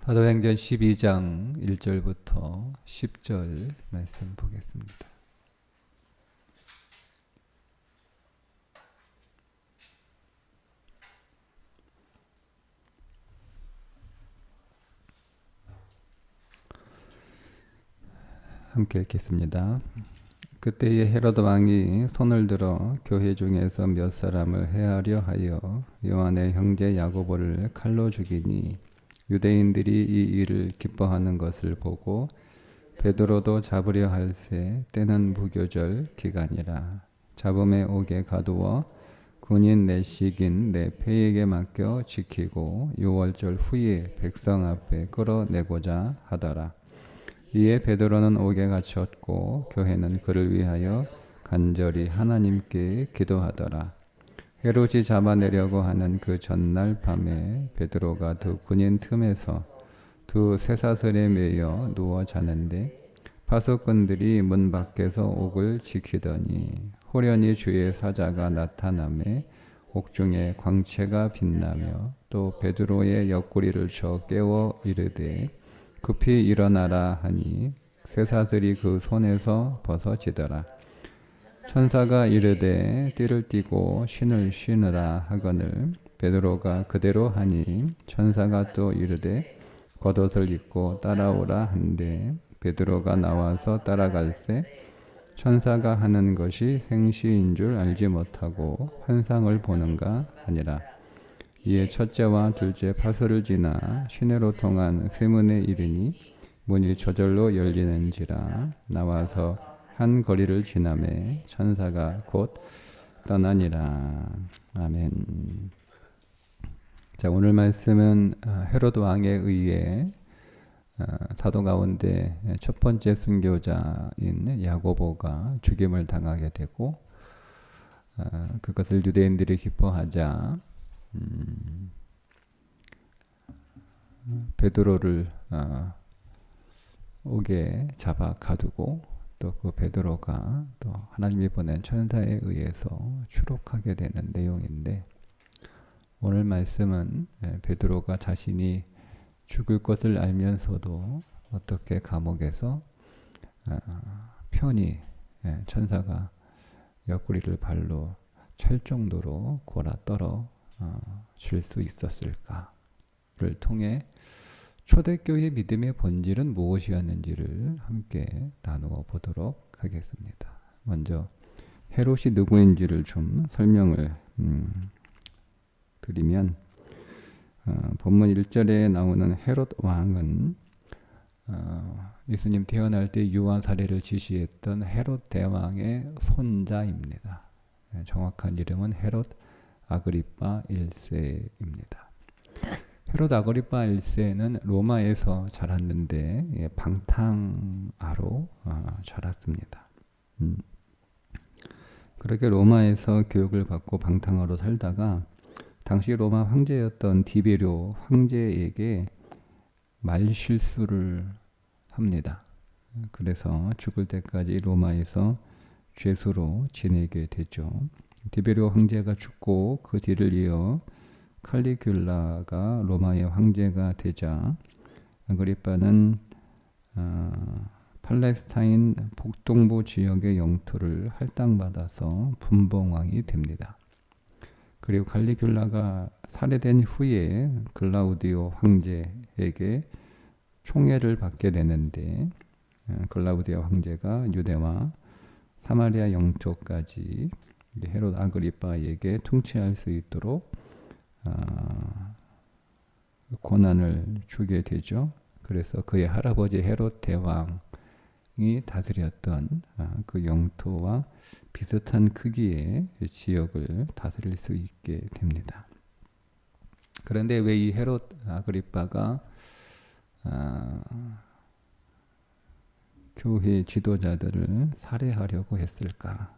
사도행전 12장 1절부터 10절 말씀 보겠습니다. 함께 읽겠습니다. 그때에 헤로드 왕이 손을 들어 교회 중에서 몇 사람을 해하려 하여 요한의 형제 야고보를 칼로 죽이니 유대인들이 이 일을 기뻐하는 것을 보고 베드로도 잡으려 할새 때는 무교절 기간이라. 잡음에 오게 가두어 군인 내식인 내 패에게 맡겨 지키고 6월절 후에 백성 앞에 끌어내고자 하더라. 이에 베드로는 옥에 갇혔고 교회는 그를 위하여 간절히 하나님께 기도하더라. 헤롯이 잡아내려고 하는 그 전날 밤에 베드로가 두 군인 틈에서 두 쇠사슬에 매여 누워 자는데 파수꾼들이 문 밖에서 옥을 지키더니 호련히 주의 사자가 나타나매 옥중에 광채가 빛나며 또 베드로의 옆구리를 쳐 깨워 이르되 급히 일어나라 하니 쇠사슬이 그 손에서 벗어지더라. 천사가 이르되 띠를 띠고 신을 신으라 하거늘 베드로가 그대로 하니 천사가 또 이르되 겉옷을 입고 따라오라 한데 베드로가 나와서 따라갈새 천사가 하는 것이 생시인 줄 알지 못하고 환상을 보는가 하니라. 이에 첫째와 둘째 파수를 지나 시내로 통한 쇠문에 이르니 문이 저절로 열리는지라. 나와서 한 거리를 지나매 천사가 곧 떠나니라. 아멘. 자, 오늘 말씀은 헤로드 왕에 의해 사도 가운데 첫 번째 순교자인 야고보가 죽임을 당하게 되고 그것을 유대인들이 기뻐하자 베드로를 옥에 잡아 가두고 또 그 베드로가 또 하나님이 보낸 천사에 의해서 추록하게 되는 내용인데 오늘 말씀은 베드로가 자신이 죽을 것을 알면서도 어떻게 감옥에서 편히 천사가 옆구리를 발로 찰 정도로 골아 떨어 줄 수 있었을까를 통해 초대교회 믿음의 본질은 무엇이었는지를 함께 나누어 보도록 하겠습니다. 먼저 헤롯이 누구인지를 좀 설명을 드리면 본문 1절에 나오는 헤롯 왕은 예수님 태어날 때 유아 사례를 지시했던 헤롯 대왕의 손자입니다. 정확한 이름은 헤롯 아그리파 1세입니다. 헤롯 아그리파 1세는 로마에서 자랐는데 방탕아로 자랐습니다. 그렇게 로마에서 교육을 받고 방탕아로 살다가 당시 로마 황제였던 디베료 황제에게 말실수를 합니다. 그래서 죽을 때까지 로마에서 죄수로 지내게 되죠. 디베료 황제가 죽고 그 뒤를 이어 칼리귤라가 로마의 황제가 되자 아그리파는 팔레스타인 북동부 지역의 영토를 할당받아서 분봉왕이 됩니다. 그리고 칼리귤라가 살해된 후에 글라우디오 황제에게 총애를 받게 되는데 글라우디오 황제가 유대와 사마리아 영토까지 헤롯 아그리파에게 통치할 수 있도록 권한을 주게 되죠. 그래서 그의 할아버지 헤롯 대왕이 다스렸던 그 영토와 비슷한 크기의 지역을 다스릴 수 있게 됩니다. 그런데 왜 이 헤롯 아그리파가 교회 지도자들을 살해하려고 했을까?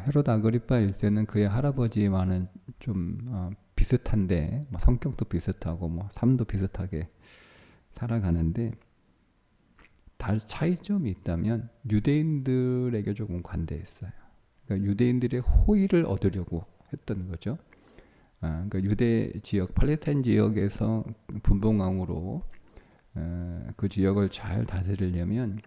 헤롯 아그리파 1세는 그의 할아버지와는 좀 비슷한데 성격도 비슷하고 삶도 비슷하게 살아가는데 차이점이 있다면 유대인들에게 조금 관대했어요. 그러니까 유대인들의 호의를 얻으려고 했던 거죠. 그러니까 유대 지역 팔레스타인 지역에서 분봉왕으로 그 지역을 잘 다스리려면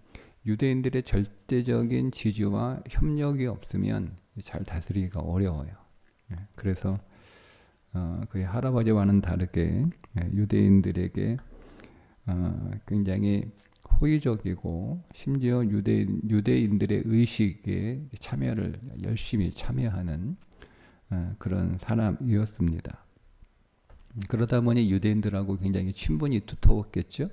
유대인들의 절대적인 지지와 협력이 없으면 잘 다스리기가 어려워요. 그래서 그의 할아버지와는 다르게 유대인들에게 굉장히 호의적이고 심지어 유대인들의 의식에 열심히 참여하는 그런 사람이었습니다. 그러다 보니 유대인들하고 굉장히 친분이 두터웠겠죠.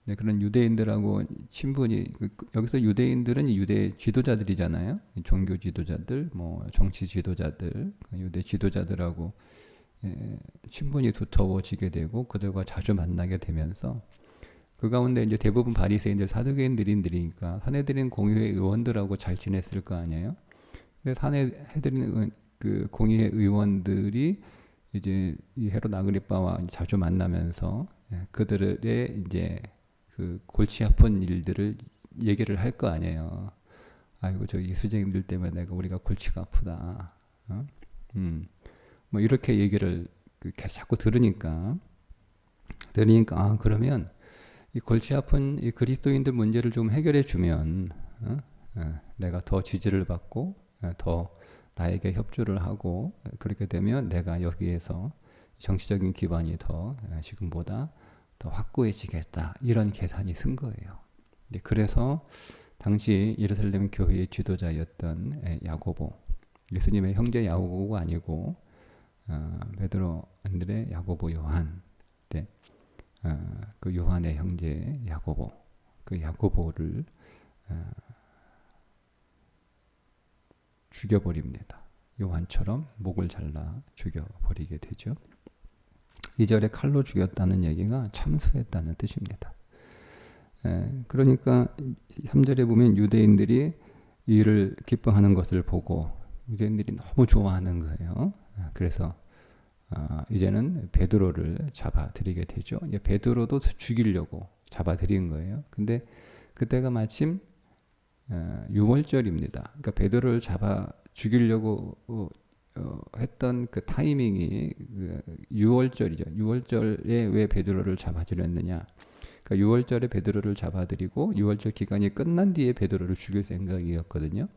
네, 그런 유대인들하고 친분이 여기서 유대인들은 유대 지도자들이잖아요. 종교 지도자들, 뭐 정치 지도자들, 유대 지도자들하고 친분이 두터워지게 되고 그들과 자주 만나게 되면서 그 가운데 이제 대부분 바리새인들, 사두개인들이니까 사내들인 공의회 의원들하고 잘 지냈을 거 아니에요. 그래서 사내들인 그 공의회 의원들이 이제 이 헤롯 아그리빠와 자주 만나면서 그들의 이제 그 골치 아픈 일들을 얘기를 할 거 아니에요. 아이고 저 예수쟁이들 때문에 우리가 골치가 아프다. 뭐 이렇게 얘기를 자꾸 들으니까 그러면 이 골치 아픈 이 그리스도인들 문제를 좀 해결해 주면 내가 더 지지를 받고 더 나에게 협조를 하고 그렇게 되면 내가 여기에서 정치적인 기반이 더 지금보다 더 확고해지겠다. 이런 계산이 쓴 거예요. 그래서 당시 예루살렘 교회의 지도자였던 야고보, 예수님의 형제 야고보가 아니고 베드로, 안드레, 야고보, 요한, 그 요한의 형제 야고보, 그 야고보를 죽여버립니다. 요한처럼 목을 잘라 죽여버리게 되죠. 2절에 칼로 죽였다는 얘기가 참수했다는 뜻입니다. 그러니까 3절에 보면 유대인들이 이를 기뻐하는 것을 보고 유대인들이 너무 좋아하는 거예요. 그래서 이제는 베드로를 잡아들이게 되죠. 이제 베드로도 죽이려고 잡아들인 거예요. 근데 그때가 마침 6월절입니다. 그러니까 베드로를 잡아 죽이려고 했던 그 타이밍이 6월절이죠. 6월절에 왜 베드로를 잡아주렸느냐? 그러니까 6월절에 베드로를 잡아들이고 6월절 기간이 끝난 뒤에 베드로를 죽일 생각이었거든요.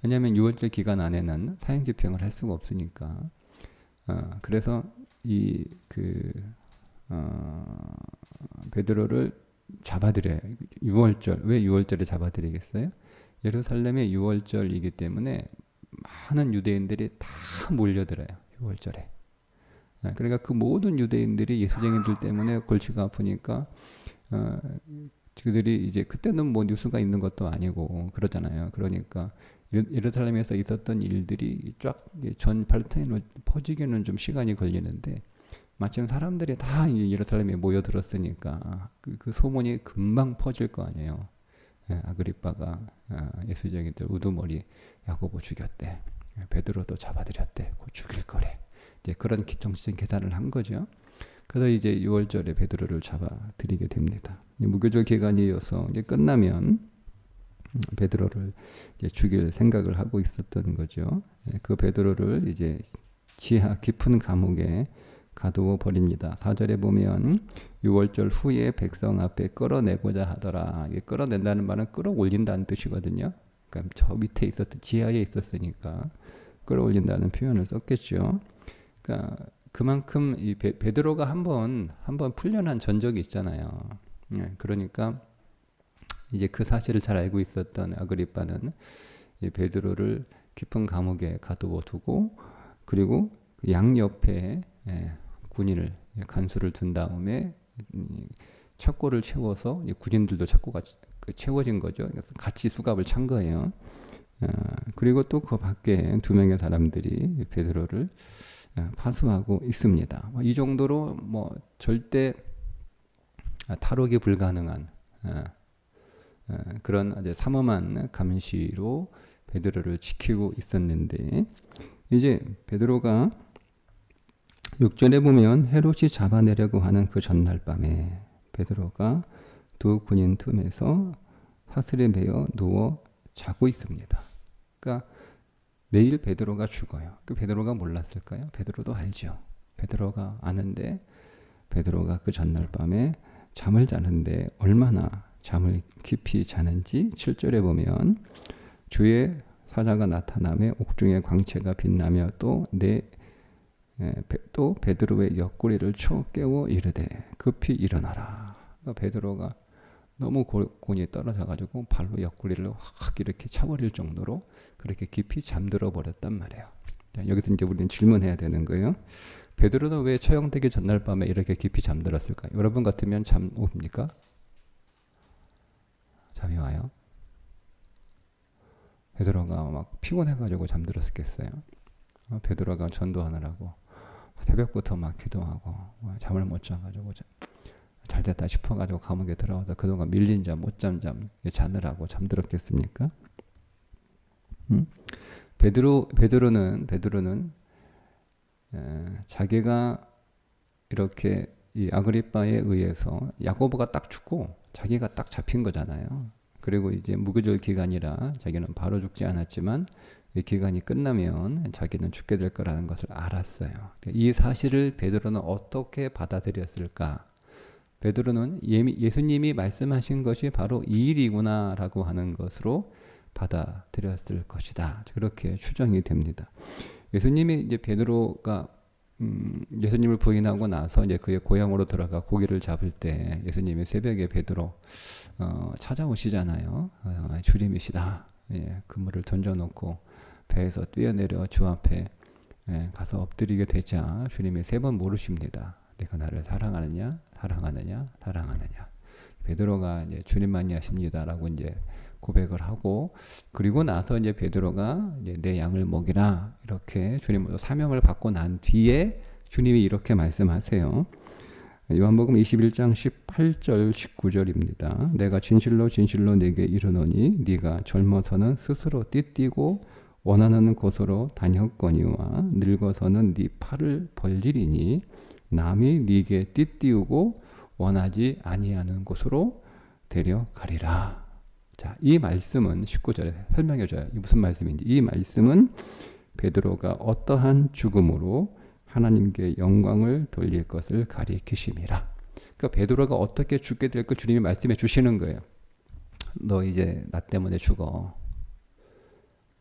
왜냐하면 6월절 기간 안에는 사형 집행을 할 수가 없으니까. 그래서 베드로를 잡아들여요. 6월절. 왜 6월절에 잡아들이겠어요? 예루살렘의 6월절이기 때문에 많은 유대인들이 다 몰려들어요. 6월절에. 그러니까 그 모든 유대인들이 예수쟁이들 때문에 골치가 아프니까 그들이 이제 그때는 뭐 뉴스가 있는 것도 아니고 그러잖아요. 그러니까 예루살렘에서 있었던 일들이 쫙 전 팔레스타인으로 퍼지기는 좀 시간이 걸리는데 마침 사람들이 다 예루살렘에 모여들었으니까 그 소문이 금방 퍼질 거 아니에요. 아그리빠가 예수쟁이들 우두머리 야고보 죽였대. 베드로도 잡아들였대. 곧 죽일 거래. 이제 그런 정치적인 계산을 한 거죠. 그래서 이제 6월절에 베드로를 잡아들이게 됩니다. 무교절 기간이어서 이제 끝나면 베드로를 이제 죽일 생각을 하고 있었던 거죠. 그 베드로를 이제 지하 깊은 감옥에 가두어 버립니다. 4절에 보면 6월절 후에 백성 앞에 끌어내고자 하더라. 끌어낸다는 말은 끌어올린다는 뜻이거든요. 그러니까 저 밑에 지하에 있었으니까 끌어올린다는 표현을 썼겠죠. 그러니까 그만큼 이 베드로가 한번 풀려난 전적이 있잖아요. 그러니까 이제 그 사실을 잘 알고 있었던 아그리빠는 이 베드로를 깊은 감옥에 가두어 두고 그리고 양 옆에 군인을 간수를 둔 다음에 착고를 채워서 군인들도 착고가 채워진 거죠. 그래서 같이 수갑을 찬 거예요. 그리고 또 그 밖에 2명의 사람들이 베드로를 파수하고 있습니다. 이 정도로 뭐 절대 탈옥이 불가능한 그런 아주 삼엄한 감시로 베드로를 지키고 있었는데 이제 베드로가 6절에 보면 헤롯이 잡아내려고 하는 그 전날 밤에 베드로가 2 군인 틈에서 사슬에 매여 누워 자고 있습니다. 그러니까 내일 베드로가 죽어요. 그 베드로가 몰랐을까요? 베드로도 알죠. 베드로가 아는데 베드로가 그 전날 밤에 잠을 자는데 얼마나 잠을 깊이 자는지 7절에 보면 주의 사자가 나타나며 옥중의 광채가 빛나며 또 베드로의 옆구리를 쳐 깨워 이르되 급히 일어나라. 그러니까 베드로가 너무 곤이 떨어져가지고 발로 옆구리를 확 이렇게 차버릴 정도로 그렇게 깊이 잠들어 버렸단 말이에요. 자, 여기서 이제 우리는 질문해야 되는 거예요. 베드로는 왜 처형되기 전날 밤에 이렇게 깊이 잠들었을까? 여러분 같으면 잠 옵니까? 잠이 와요? 베드로가 막 피곤해가지고 잠들었겠어요. 베드로가 전도하느라고 새벽부터 막 기도하고 잠을 못 자가지고 잘 됐다 싶어가지고 감옥에 들어가서 그동안 밀린 잠, 못 잠 자느라고 잠들었겠습니까? 베드로는 자기가 이렇게 이 아그리빠에 의해서 야고보가 딱 죽고 자기가 딱 잡힌 거잖아요. 그리고 이제 무교절 기간이라 자기는 바로 죽지 않았지만 이 기간이 끝나면 자기는 죽게 될 거라는 것을 알았어요. 이 사실을 베드로는 어떻게 받아들였을까? 베드로는 예수님이 말씀하신 것이 바로 이 일이구나라고 하는 것으로 받아들였을 것이다. 그렇게 추정이 됩니다. 예수님이 이제 베드로가 예수님을 부인하고 나서 이제 그의 고향으로 들어가 고기를 잡을 때 예수님이 새벽에 베드로 찾아오시잖아요. 주님이시다. 예, 그물을 던져놓고 배에서 뛰어내려 주 앞에 가서 엎드리게 되자 주님이 3번 물으십니다. 내가 나를 사랑하느냐, 사랑하느냐, 사랑하느냐. 베드로가 이제 주님만이 하십니다라고 이제 고백을 하고 그리고 나서 이제 베드로가 이제 내 양을 먹이라 이렇게 주님으로 사명을 받고 난 뒤에 주님이 이렇게 말씀하세요. 요한복음 21장 18절 19절입니다. 내가 진실로 진실로 네게 이르노니 네가 젊어서는 스스로 띠띠고 원하는 곳으로 다녔거니와 늙어서는 네 팔을 벌리리니 남이 네게 띠띠우고 원하지 아니하는 곳으로 데려가리라. 자, 이 말씀은 19절에 설명해 줘요. 이 무슨 말씀인지. 이 말씀은 베드로가 어떠한 죽음으로 하나님께 영광을 돌릴 것을 가리키심이라. 그러니까 베드로가 어떻게 죽게 될 것 주님이 말씀해 주시는 거예요. 너 이제 나 때문에 죽어.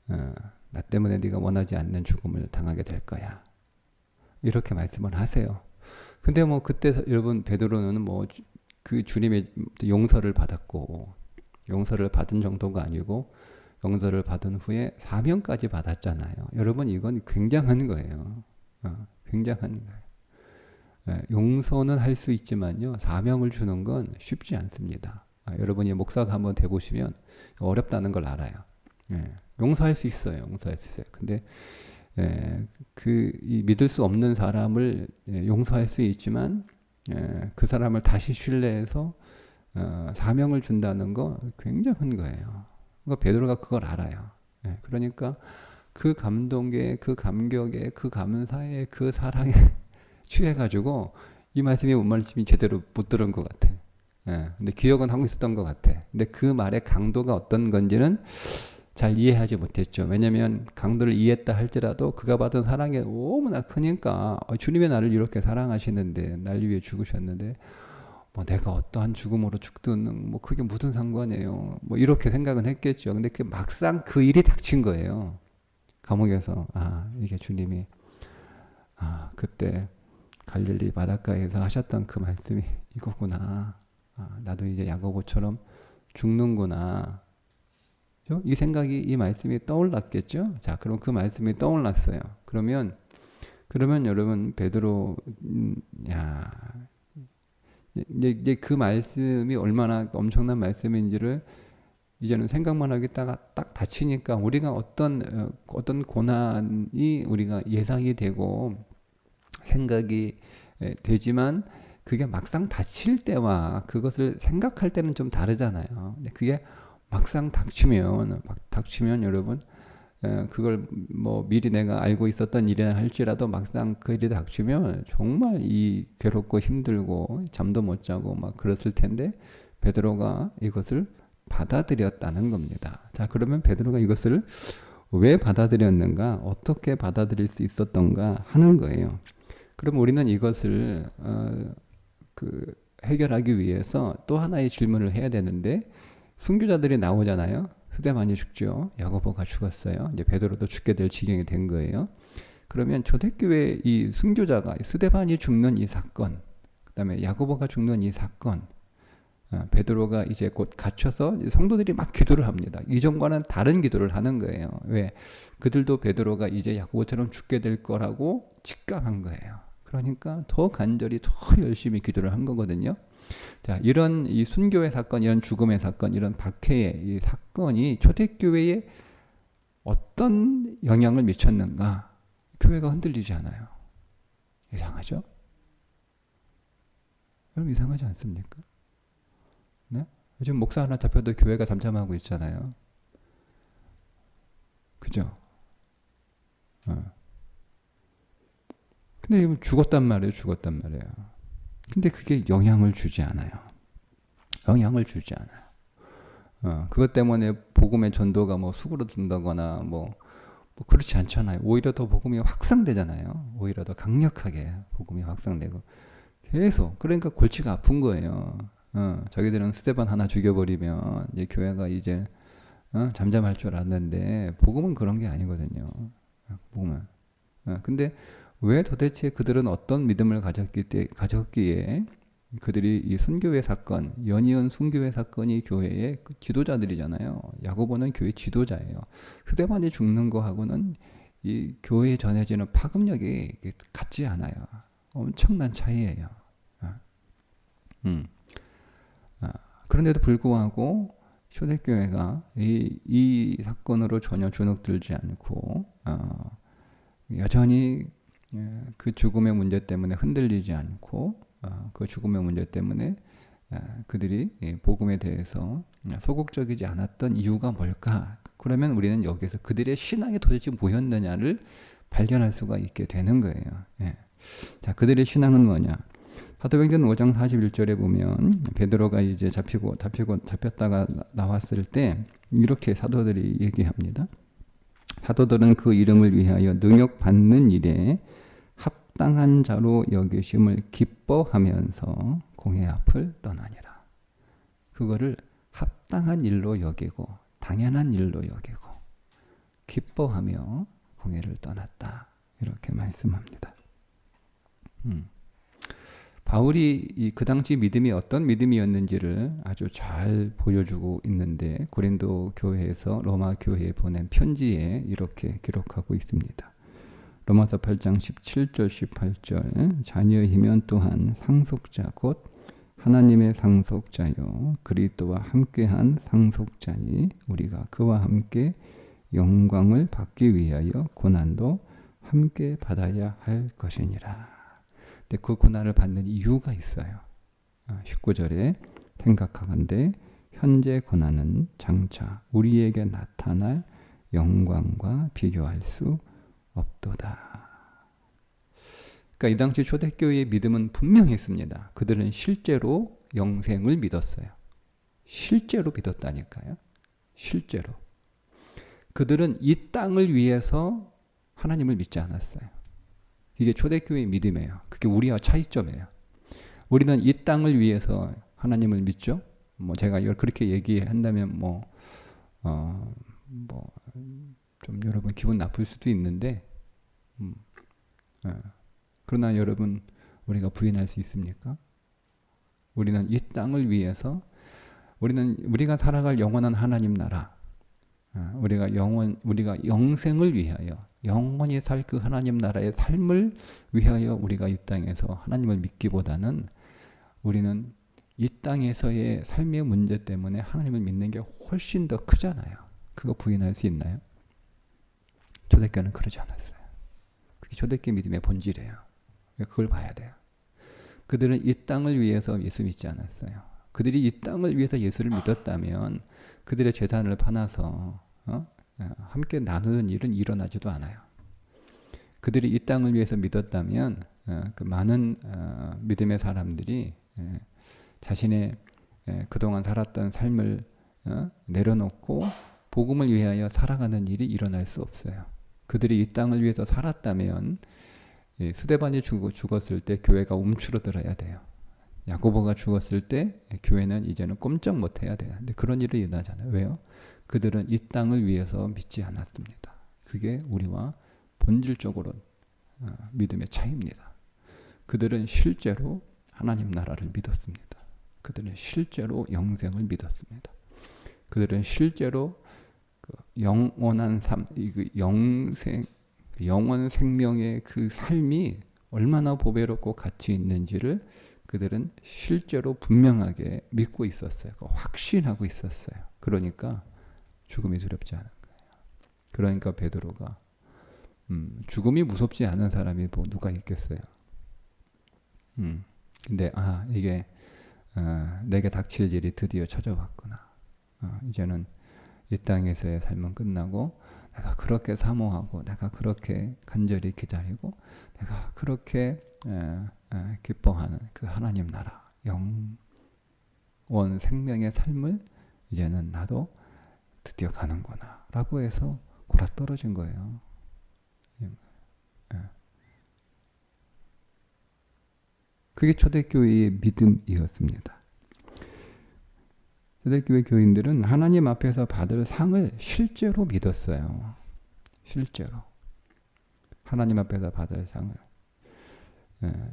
나 때문에 네가 원하지 않는 죽음을 당하게 될 거야. 이렇게 말씀을 하세요. 근데 뭐 그때 여러분 베드로는 뭐 그 주님의 용서를 받았고 용서를 받은 정도가 아니고 용서를 받은 후에 사명까지 받았잖아요. 여러분 이건 굉장한 거예요. 굉장한 거예요. 용서는 할 수 있지만요. 사명을 주는 건 쉽지 않습니다. 여러분이 목사가 한번 돼보시면 어렵다는 걸 알아요. 용서할 수 있어요. 용서할 수 있어요. 근데 이 믿을 수 없는 사람을 용서할 수 있지만 그 사람을 다시 신뢰해서 사명을 준다는 거 굉장한 거예요. 그러니까 베드로가 그걸 알아요. 그러니까 그 감동에, 그 감격에, 그 감사에, 그 사랑에 취해가지고 이 말씀이 뭔 말씀이 제대로 못 들은 것 같아. 근데 기억은 하고 있었던 것 같아. 근데 그 말의 강도가 어떤 건지는 잘 이해하지 못했죠. 왜냐하면 강도를 이해했다 할지라도 그가 받은 사랑이 너무나 크니까 주님의 나를 이렇게 사랑하시는데 날 위해 죽으셨는데 뭐 내가 어떠한 죽음으로 죽든 뭐 그게 무슨 상관이에요. 뭐 이렇게 생각은 했겠죠. 근데 그 막상 그 일이 닥친 거예요. 감옥에서 이게 주님이 그때 갈릴리 바닷가에서 하셨던 그 말씀이 이거구나. 나도 이제 야고보처럼 죽는구나. 이 생각이 이 말씀이 떠올랐겠죠. 자, 그럼 그 말씀이 떠올랐어요. 그러면 여러분 베드로 이제 그 말씀이 얼마나 엄청난 말씀인지를 이제는 생각만 하기 딱 닥치니까 우리가 어떤 고난이 우리가 예상이 되고 생각이 되지만 그게 막상 닥칠 때와 그것을 생각할 때는 좀 다르잖아요. 근데 그게 막상 닥치면 여러분 그걸 뭐 미리 내가 알고 있었던 일이라 할지라도 막상 그 일이 닥치면 정말 이 괴롭고 힘들고 잠도 못 자고 막 그랬을 텐데 베드로가 이것을 받아들였다는 겁니다. 자, 그러면 베드로가 이것을 왜 받아들였는가, 어떻게 받아들일 수 있었던가 하는 거예요. 그럼 우리는 이것을 해결하기 위해서 또 하나의 질문을 해야 되는데, 순교자들이 나오잖아요. 스데반이 죽죠. 야고보가 죽었어요. 이제 베드로도 죽게 될 지경이 된 거예요. 그러면 초대교회 이 순교자가 스데반이 죽는 이 사건, 그다음에 야고보가 죽는 이 사건, 베드로가 이제 곧 갇혀서 성도들이 막 기도를 합니다. 이전과는 다른 기도를 하는 거예요. 왜? 그들도 베드로가 이제 야고보처럼 죽게 될 거라고 직감한 거예요. 그러니까 더 간절히 더 열심히 기도를 한 거거든요. 자, 이런 이 순교의 사건, 이런 죽음의 사건, 이런 박해의 이 사건이 초대교회에 어떤 영향을 미쳤는가? 교회가 흔들리지 않아요. 이상하죠? 여러분 이상하지 않습니까? 네? 요즘 목사 하나 잡혀도 교회가 잠잠하고 있잖아요. 그죠? 근데 죽었단 말이에요. 죽었단 말이에요. 근데 그게 영향을 주지 않아요. 영향을 주지 않아요. 그것 때문에 복음의 전도가 뭐 수그러든다거나 뭐 그렇지 않잖아요. 오히려 더 복음이 확산되잖아요. 오히려 더 강력하게 복음이 확산되고 계속. 그러니까 골치가 아픈 거예요. 자기들은 스데반 하나 죽여버리면 이제 교회가 이제 잠잠할 줄 알았는데 복음은 그런 게 아니거든요. 복음은. 근데 왜 도대체 그들은 어떤 믿음을 가졌기에 그들이 이 순교회 사건, 연이은 순교회 사건이 교회의 지도자들이잖아요. 야고보는 교회 지도자예요. 스데반이 죽는 거하고는 이 교회에 전해지는 파급력이 같지 않아요. 엄청난 차이예요. 그런데도 불구하고 초대교회가 이 사건으로 전혀 주눅들지 않고 여전히 그 죽음의 문제 때문에 흔들리지 않고 그 죽음의 문제 때문에 그들이 복음에 대해서 소극적이지 않았던 이유가 뭘까? 그러면 우리는 여기서 그들의 신앙이 도대체 뭐였느냐를 발견할 수가 있게 되는 거예요. 자, 그들의 신앙은 뭐냐? 사도행전 5장 41절에 보면 베드로가 이제 잡혔다가 나왔을 때 이렇게 사도들이 얘기합니다. 사도들은 그 이름을 위하여 능욕 받는 일에 합당한 자로 여기심을 기뻐하면서 공회 앞을 떠나니라. 그거를 합당한 일로 여기고 당연한 일로 여기고 기뻐하며 공회를 떠났다. 이렇게 말씀합니다. 바울이 그 당시 믿음이 어떤 믿음이었는지를 아주 잘 보여주고 있는데 고린도 교회에서 로마 교회에 보낸 편지에 이렇게 기록하고 있습니다. 로마서 8장 17절 18절 자녀이면 또한 상속자 곧 하나님의 상속자요 그리스도와 함께한 상속자니 우리가 그와 함께 영광을 받기 위하여 고난도 함께 받아야 할 것이니라. 근데 그 고난을 받는 이유가 있어요. 19절에 생각하건대 현재 고난은 장차 우리에게 나타날 영광과 비교할 수 없도다. 그러니까 이 당시 초대교회의 믿음은 분명했습니다. 그들은 실제로 영생을 믿었어요. 실제로 믿었다니까요. 실제로. 그들은 이 땅을 위해서 하나님을 믿지 않았어요. 이게 초대교회의 믿음이에요. 그게 우리와 차이점이에요. 우리는 이 땅을 위해서 하나님을 믿죠. 뭐 제가 그렇게 얘기한다면 좀 여러분 기분 나쁠 수도 있는데, 그러나 여러분 우리가 부인할 수 있습니까? 우리는 이 땅을 위해서, 우리가 살아갈 영원한 하나님 나라, 우리가 영생을 위하여 영원히 살 그 하나님 나라의 삶을 위하여 우리가 이 땅에서 하나님을 믿기보다는 우리는 이 땅에서의 삶의 문제 때문에 하나님을 믿는 게 훨씬 더 크잖아요. 그거 부인할 수 있나요? 초대교회는 그러지 않았어요. 그게 초대교회 믿음의 본질이에요. 그걸 봐야 돼요. 그들은 이 땅을 위해서 예수 믿지 않았어요. 그들이 이 땅을 위해서 예수를 믿었다면 그들의 재산을 팔아서 함께 나누는 일은 일어나지도 않아요. 그들이 이 땅을 위해서 믿었다면 그 많은 믿음의 사람들이 자신의 그동안 살았던 삶을 내려놓고 복음을 위하여 살아가는 일이 일어날 수 없어요. 그들이 이 땅을 위해서 살았다면 스데반이 죽었을 때 교회가 움츠러들어야 돼요. 야고보가 죽었을 때 교회는 이제는 꼼짝 못해야 돼요. 근데 그런 일이 일어나잖아요. 왜요? 그들은 이 땅을 위해서 믿지 않았습니다. 그게 우리와 본질적으로 믿음의 차이입니다. 그들은 실제로 하나님 나라를 믿었습니다. 그들은 실제로 영생을 믿었습니다. 그들은 실제로 영원한 삶, 영원 생명의 그 삶이 얼마나 보배롭고 가치 있는지를 그들은 실제로 분명하게 믿고 있었어요. 확신하고 있었어요. 그러니까 죽음이 두렵지 않은 거예요. 그러니까 베드로가 죽음이 무섭지 않은 사람이 뭐 누가 있겠어요. 근데 이게 내게 닥칠 일이 드디어 찾아왔구나. 이제는 이 땅에서의 삶은 끝나고 내가 그렇게 사모하고 내가 그렇게 간절히 기다리고 내가 그렇게 기뻐하는 그 하나님 나라 영원 생명의 삶을 이제는 나도 드디어 가는구나 라고 해서 골아떨어진 거예요. 그게 초대교회의 믿음이었습니다. 초대교회 교인들은 하나님 앞에서 받을 상을 실제로 믿었어요. 실제로. 하나님 앞에서 받을 상을.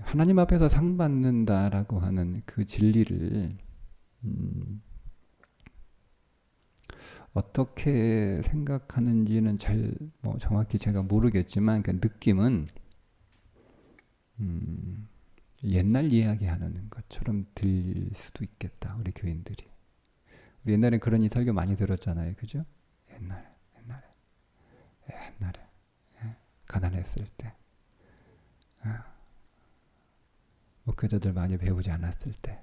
하나님 앞에서 상 받는다라고 하는 그 진리를 어떻게 생각하는지는 잘 정확히 제가 모르겠지만 그 느낌은 옛날 이야기하는 것처럼 들릴 수도 있겠다. 우리 교인들이. 우리 옛날에 그런 설교 많이 들었잖아요. 그죠? 옛날에 가난했을 때 목회자들 많이 배우지 않았을 때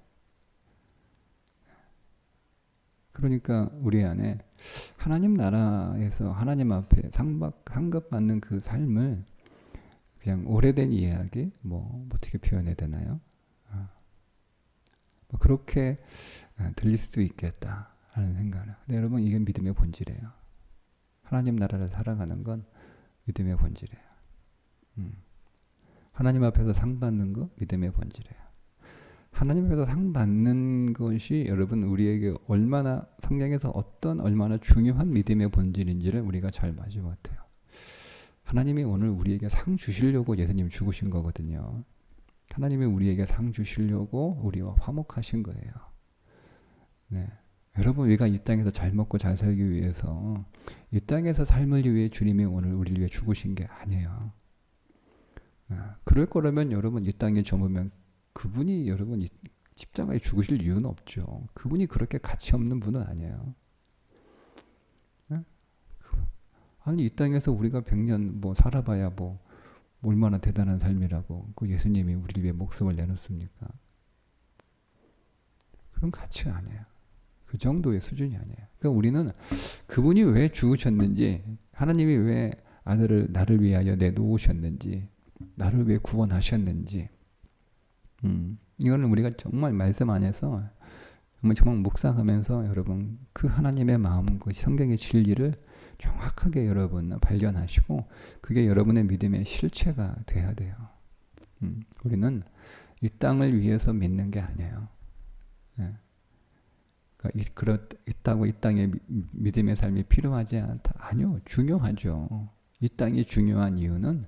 그러니까 우리 안에 하나님 나라에서 하나님 앞에 상급받는 그 삶을 그냥 오래된 이야기 어떻게 표현해야 되나요? 그렇게 들릴 수도 있겠다 하는 생각을. 근데 여러분 이게 믿음의 본질이에요. 하나님 나라를 살아가는 건 믿음의 본질이에요. 하나님 앞에서 상 받는 거 믿음의 본질이에요. 하나님 앞에서 상 받는 것이 여러분 우리에게 얼마나 성경에서 얼마나 중요한 믿음의 본질인지를 우리가 잘 알지 못해요. 하나님이 오늘 우리에게 상 주시려고 예수님 죽으신 거거든요. 하나님이 우리에게 상 주시려고 우리와 화목하신 거예요. 네. 여러분 우리가 이 땅에서 잘 먹고 잘 살기 위해서 이 땅에서 삶을 위해 주님이 오늘 우리를 위해 죽으신 게 아니에요. 그럴 거라면 여러분 이 땅에 저물면 그분이 여러분 십자가에 죽으실 이유는 없죠. 그분이 그렇게 가치 없는 분은 아니에요. 아니 이 땅에서 우리가 100년 살아봐야 얼마나 대단한 삶이라고 그 예수님이 우리를 위해 목숨을 내놓습니까? 그런 가치가 아니에요. 그 정도의 수준이 아니에요. 그러니까 우리는 그분이 왜 죽으셨는지, 하나님이 왜 아들을 나를 위하여 내놓으셨는지, 나를 왜 구원하셨는지, 이거는 우리가 정말 말씀 안에서 정말 묵상하면서 여러분 그 하나님의 마음, 그 성경의 진리를 정확하게 여러분 발견하시고 그게 여러분의 믿음의 실체가 돼야 돼요. 우리는 이 땅을 위해서 믿는 게 아니에요. 있다고 이 땅에 믿음의 삶이 필요하지 않다. 아니요. 중요하죠. 이 땅이 중요한 이유는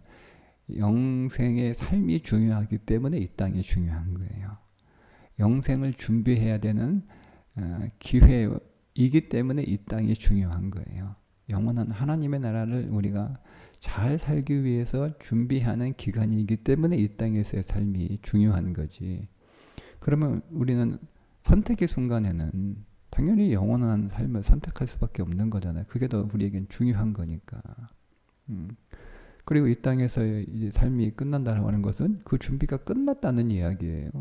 영생의 삶이 중요하기 때문에 이 땅이 중요한 거예요. 영생을 준비해야 되는 기회이기 때문에 이 땅이 중요한 거예요. 영원한 하나님의 나라를 우리가 잘 살기 위해서 준비하는 기간이기 때문에 이 땅에서의 삶이 중요한 거지. 그러면 우리는 선택의 순간에는 당연히 영원한 삶을 선택할 수밖에 없는 거잖아요. 그게 더 우리에겐 중요한 거니까. 그리고 이 땅에서의 이제 삶이 끝난다고 하는 것은 그 준비가 끝났다는 이야기예요.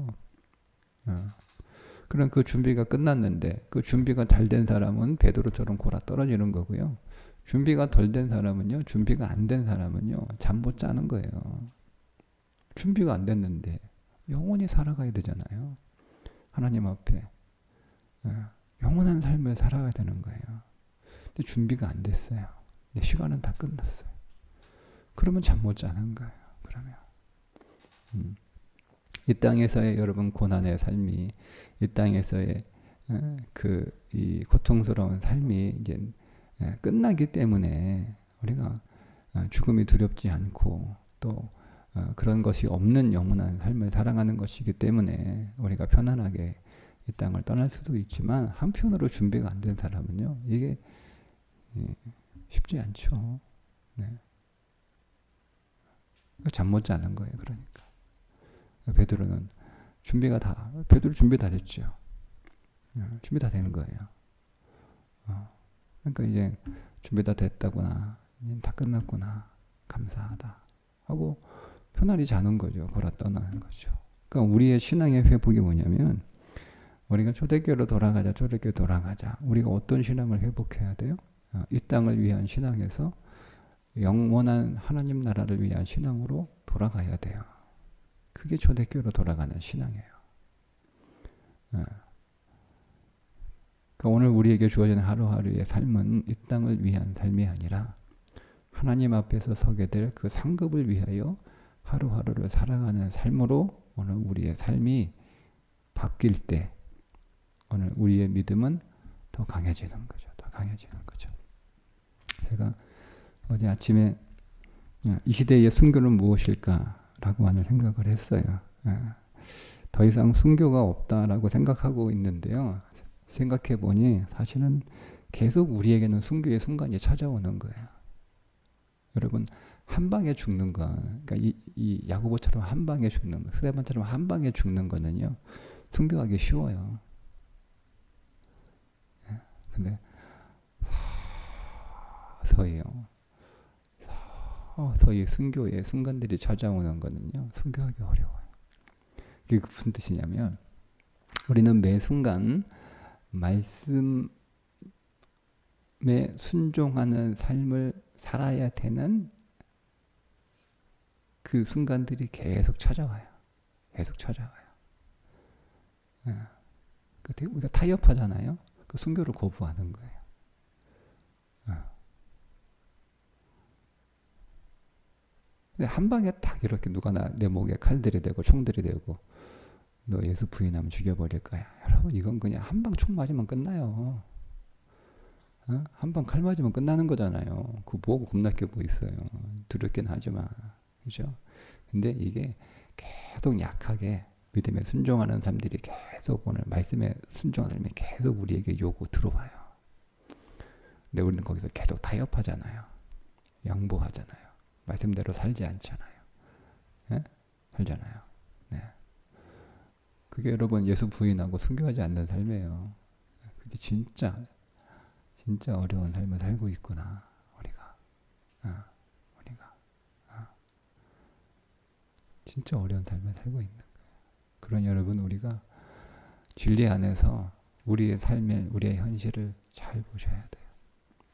그럼 그 준비가 끝났는데 그 준비가 잘 된 사람은 베드로처럼 골아 떨어지는 거고요. 준비가 덜 된 사람은요. 준비가 안 된 사람은요. 잠 못 자는 거예요. 준비가 안 됐는데 영원히 살아가야 되잖아요. 하나님 앞에 영원한 삶을 살아가야 되는 거예요. 근데 준비가 안 됐어요. 내 시간은 다 끝났어요. 그러면 잠 못 자는 거예요. 그러면 이 땅에서의 여러분 고난의 삶이, 이 땅에서의 이 고통스러운 삶이 이제 끝나기 때문에 우리가 죽음이 두렵지 않고 또 그런 것이 없는 영원한 삶을 살아가는 것이기 때문에 우리가 편안하게 이 땅을 떠날 수도 있지만, 한편으로 준비가 안 된 사람은요, 이게 쉽지 않죠. 네. 잠 못 자는 거예요. 그러니까 베드로는 베드로 준비 다 됐죠. 준비 다 된 거예요. 그러니까 이제 준비 다 됐다구나, 다 끝났구나, 감사하다 하고 편안히 자는 거죠. 걸어 떠나는 거죠. 그러니까 우리의 신앙의 회복이 뭐냐면, 우리가 초대교회로 돌아가자, 초대교회 돌아가자. 우리가 어떤 신앙을 회복해야 돼요? 이 땅을 위한 신앙에서 영원한 하나님 나라를 위한 신앙으로 돌아가야 돼요. 그게 초대교회로 돌아가는 신앙이에요. 그러니까 오늘 우리에게 주어지는 하루하루의 삶은 이 땅을 위한 삶이 아니라 하나님 앞에서 서게 될 그 상급을 위하여 하루하루를 살아가는 삶으로 오늘 우리의 삶이 바뀔 때 오늘 우리의 믿음은 더 강해지는 거죠. 더 강해지는 거죠. 제가 어제 아침에 이 시대의 순교는 무엇일까라고 하는 생각을 했어요. 더 이상 순교가 없다라고 생각하고 있는데요. 생각해 보니 사실은 계속 우리에게는 순교의 순간이 찾아오는 거예요. 여러분, 한 방에 죽는 거, 그러니까 이 야고보처럼 한 방에 죽는 거, 스데반처럼 한 방에 죽는 거는요, 순교하기 쉬워요. 근데 서서히 순교의 순간들이 찾아오는 거는요, 순교하기 어려워요. 그게 무슨 뜻이냐면, 우리는 매 순간 말씀에 순종하는 삶을 살아야 되는 그 순간들이 계속 찾아와요. 계속 찾아와요. 우리가 타협하잖아요. 그 순교를 거부하는 거예요. 근데 한 방에 딱 이렇게 누가 내 목에 칼들이 대고 총들이 대고 너 예수 부인하면 죽여버릴 거야. 여러분, 이건 그냥 한 방 총 맞으면 끝나요. 한 방 칼 맞으면 끝나는 거잖아요. 그거 뭐고 겁나게 뭐 있어요. 두렵긴 하지만. 그죠? 근데 이게 계속 약하게 믿음에 순종하는 사람들이 계속 오늘 말씀에 순종하는 사람이 계속 우리에게 요구 들어와요. 근데 우리는 거기서 계속 타협하잖아요. 양보하잖아요. 말씀대로 살지 않잖아요. 네? 살잖아요. 네. 그게 여러분 예수 부인하고 순교하지 않는 삶이에요. 그게 진짜 어려운 삶을 살고 있구나. 우리가 진짜 어려운 삶을 살고 있는 거예요. 그러니 여러분, 우리가 진리 안에서 우리의 삶을, 우리의 현실을 잘 보셔야 돼요.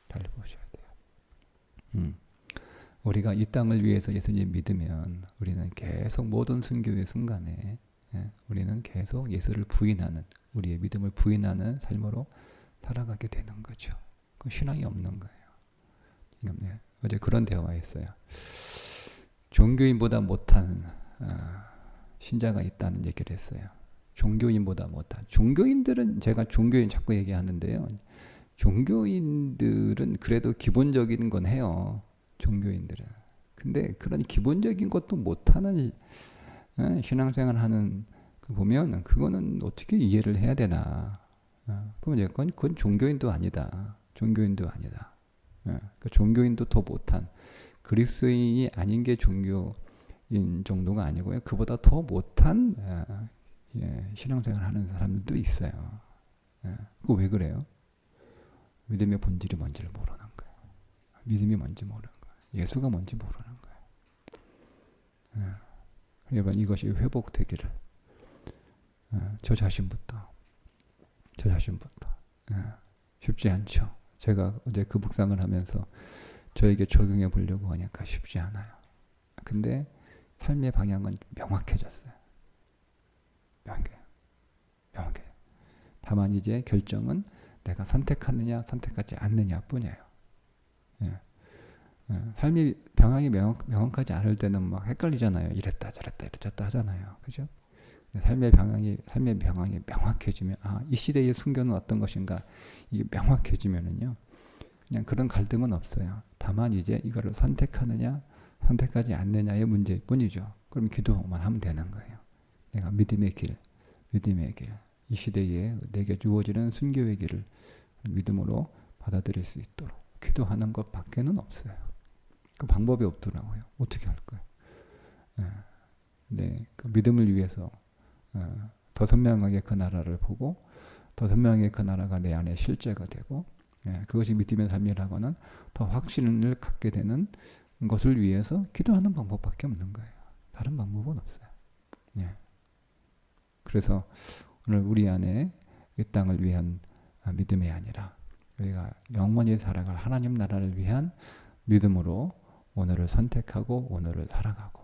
잘 보셔야 돼요. 우리가 이 땅을 위해서 예수님 믿으면 우리는 계속 모든 순교의 순간에 우리는 계속 예수를 부인하는, 우리의 믿음을 부인하는 삶으로 살아가게 되는 거죠. 그 신앙이 없는 거예요. 어제 그런 대화가 있어요. 종교인보다 못한 신자가 있다는 얘기를 했어요. 종교인보다 못한. 종교인들은, 제가 종교인 자꾸 얘기하는데요. 종교인들은 그래도 기본적인 건 해요. 종교인들은. 근데 그런 기본적인 것도 못하는 신앙생활 하는 거 보면 그거는 어떻게 이해를 해야 되나. 그러면 그건 종교인도 아니다. 종교인도 아니다. 그 종교인도 더 못한, 그리스도인이 아닌 게 종교인 정도가 아니고요. 그보다 더 못한 신앙생활 하는 사람들도 있어요. 그거 왜 그래요? 믿음의 본질이 뭔지를 모르는 거예요. 믿음이 뭔지 모르는 거예요. 예수가 뭔지 모르는 거예요. 여러분, 이것이 회복되기를 저 자신부터 쉽지 않죠. 제가 어제 그 묵상을 하면서 저에게 적용해 보려고 하니까 쉽지 않아요. 근데 삶의 방향은 명확해졌어요. 명확해요. 다만 이제 결정은 내가 선택하느냐 선택하지 않느냐 뿐이에요. 예. 삶의 방향이 명확하지 않을 때는 막 헷갈리잖아요. 이랬다 저랬다 이랬다 하잖아요. 그죠? 삶의 방향이 명확해지면 이 시대의 순교는 어떤 것인가 이게 명확해지면은요. 그냥 그런 갈등은 없어요. 다만 이제 이거를 선택하느냐 선택하지 않느냐의 문제일 뿐이죠. 그럼 기도만 하면 되는 거예요. 내가 믿음의 길, 이 시대에 내게 주어지는 순교의 길을 믿음으로 받아들일 수 있도록 기도하는 것 밖에는 없어요. 그 방법이 없더라고요. 어떻게 할까요? 네, 그 믿음을 위해서 더 선명하게 그 나라를 보고 더 선명하게 그 나라가 내 안에 실제가 되고 그것이 믿음의 삶이라고는 더 확신을 갖게 되는 것을 위해서 기도하는 방법밖에 없는 거예요. 다른 방법은 없어요. 그래서 오늘 우리 안에 이 땅을 위한 믿음이 아니라 우리가 영원히 살아갈 하나님 나라를 위한 믿음으로 오늘을 선택하고 오늘을 살아가고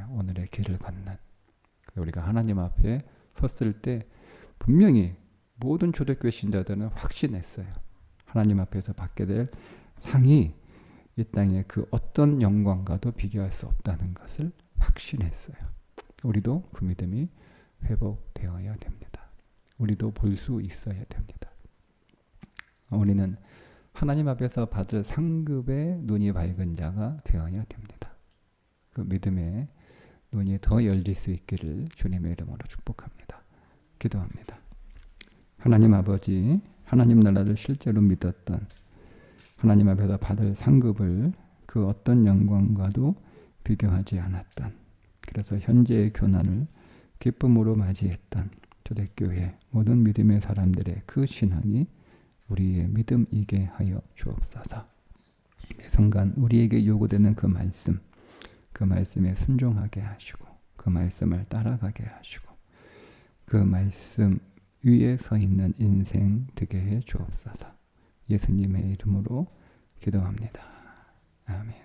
오늘의 길을 걷는 우리가 하나님 앞에 섰을 때 분명히 모든 초대교회 신자들은 확신했어요. 하나님 앞에서 받게 될 상이 이 땅의 그 어떤 영광과도 비교할 수 없다는 것을 확신했어요. 우리도 그 믿음이 회복되어야 됩니다. 우리도 볼 수 있어야 됩니다. 우리는 하나님 앞에서 받을 상급의 눈이 밝은 자가 되어야 됩니다. 그 믿음의 눈이 더 열릴 수 있기를 주님의 이름으로 축복합니다. 기도합니다. 하나님 아버지, 하나님 나라를 실제로 믿었던 하나님 앞에서 받을 상급을 그 어떤 영광과도 비교하지 않았던 그래서 현재의 교난을 기쁨으로 맞이했던 초대교회 모든 믿음의 사람들의 그 신앙이 우리의 믿음이게 하여 주옵소서. 매 순간 우리에게 요구되는 그 말씀에 순종하게 하시고 그 말씀을 따라가게 하시고 그 말씀 위에 서 있는 인생 되게 해 주옵소서. 예수님의 이름으로 기도합니다. 아멘.